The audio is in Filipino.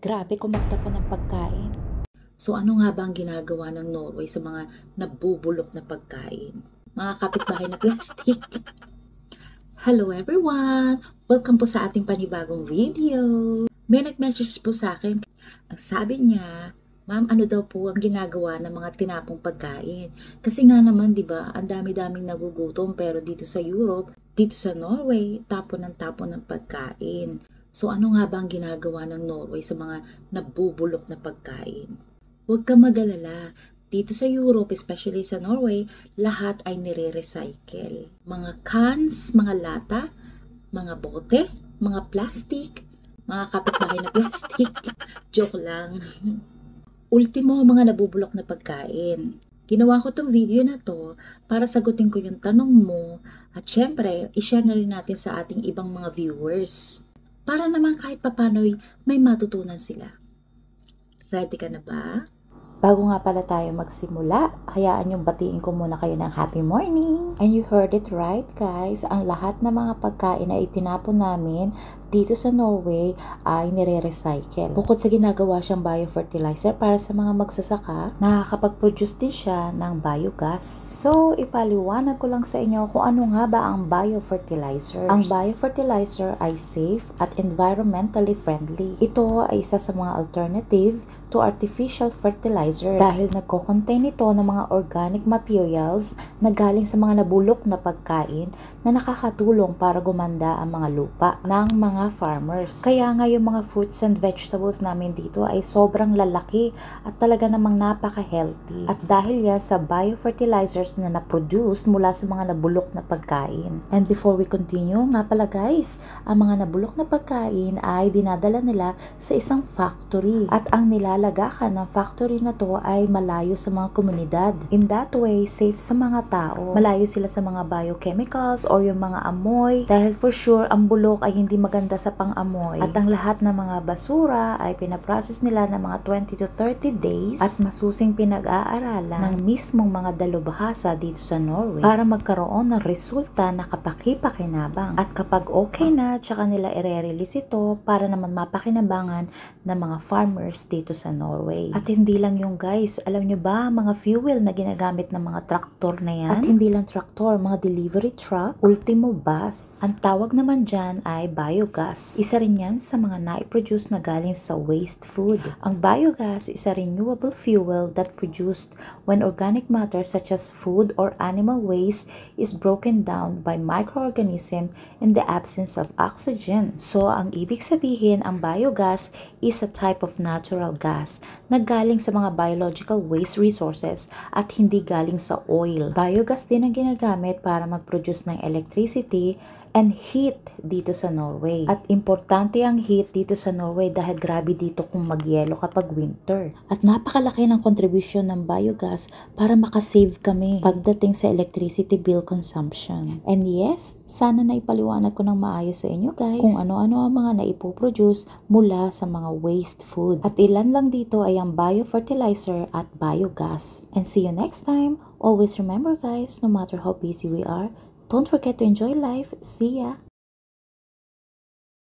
Grabe kumakta ng pagkain. So ano nga ba ang ginagawa ng Norway sa mga nabubulok na pagkain? Mga kapitbahay na plastic. Hello everyone! Welcome po sa ating panibagong video. May nag-message po sa akin. Ang sabi niya, ma'am, ano daw po ang ginagawa ng mga tinapong pagkain? Kasi nga naman, di ba, ang dami-daming nagugutom pero dito sa Europe, dito sa Norway, tapon ng pagkain. So ano nga ba ang ginagawa ng Norway sa mga nabubulok na pagkain? Huwag kang mag-alala. Dito sa Europe, especially sa Norway, lahat ay nire-recycle. Mga cans, mga lata, mga bote, mga plastic, mga kapitbahay na plastic. Joke lang. Ultimo, mga nabubulok na pagkain. Ginawa ko tong video na to para sagutin ko yung tanong mo at syempre, ishare na rin natin sa ating ibang mga viewers. Para naman kahit papano'y may matutunan sila. Ready ka na ba? Bago nga pala tayo magsimula, hayaan yung batiin ko muna kayo ng happy morning. And you heard it right guys, ang lahat ng mga pagkain na itinapon namin dito sa Norway ay nire-recycle. Bukod sa ginagawa siyang biofertilizer para sa mga magsasaka, nakakapag-produce din siya ng biogas. So, ipaliwanag ko lang sa inyo kung ano nga ba ang biofertilizer. Ang biofertilizer ay safe at environmentally friendly. Ito ay isa sa mga alternative to artificial fertilizers dahil nagko-contain ito ng mga organic materials na galing sa mga nabulok na pagkain na nakakatulong para gumanda ang mga lupa ng mga farmers. Kaya nga yung mga fruits and vegetables namin dito ay sobrang lalaki at talaga namang napaka-healthy. At dahil yan sa biofertilizers na na-produce mula sa mga nabulok na pagkain. And before we continue, nga pala guys, ang mga nabulok na pagkain ay dinadala nila sa isang factory. At ang nilalagakan ng factory na to ay malayo sa mga komunidad. In that way, safe sa mga tao. Malayo sila sa mga biochemicals or yung mga amoy dahil for sure ang bulok ay hindi maganda sa pang-amoy. At ang lahat ng mga basura ay pinaprocess nila ng mga 20 to 30 days at masusing pinag-aaralan ng mismong mga dalubhasa dito sa Norway para magkaroon ng resulta na kapaki-pakinabang. At kapag okay na, tsaka nila i-release ito para naman mapakinabangan ng mga farmers dito sa Norway. At hindi lang yung guys, alam nyo ba mga fuel na ginagamit ng mga traktor na yan? At hindi lang traktor, mga delivery truck, ultimo bus. Ang tawag naman dyan ay biogas. Isa rin yan sa mga na-produce na galing sa waste food. Ang biogas is a renewable fuel that produced when organic matter such as food or animal waste is broken down by microorganism in the absence of oxygen. So, ang ibig sabihin, ang biogas is a type of natural gas na galing sa mga biological waste resources at hindi galing sa oil. Biogas din ang ginagamit para mag-produce ng electricity and heat dito sa Norway. At importante ang heat dito sa Norway dahil grabe dito kung magyelo kapag winter. At napakalaki ng contribution ng biogas para makasave kami pagdating sa electricity bill consumption. And yes, sana naipaliwanag ko ng maayos sa inyo guys kung ano-ano ang mga naipoproduce mula sa mga waste food. At ilan lang dito ay ang biofertilizer at biogas. And see you next time. Always remember guys, no matter how busy we are, don't forget to enjoy life. See ya!